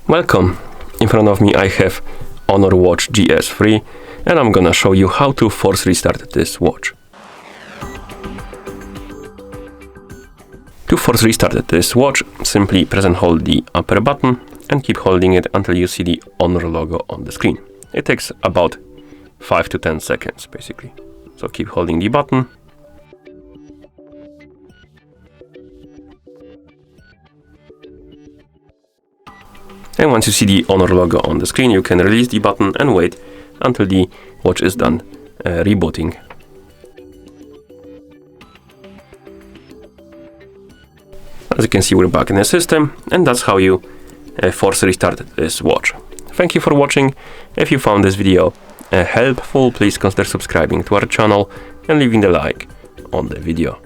Welcome! In front of me I have Honor Watch GS3 and I'm gonna show you how to force restart this watch. To force restart this watch, simply press and hold the upper button and keep holding it until you see the Honor logo on the screen. It takes about 5 to 10 seconds basically. So keep holding the button. And once you see the Honor logo on the screen, you can release the button and wait until the watch is done rebooting. As you can see, we're back in the system, and that's how you force restart this watch. Thank you for watching. If you found this video helpful, please consider subscribing to our channel and leaving a like on the video.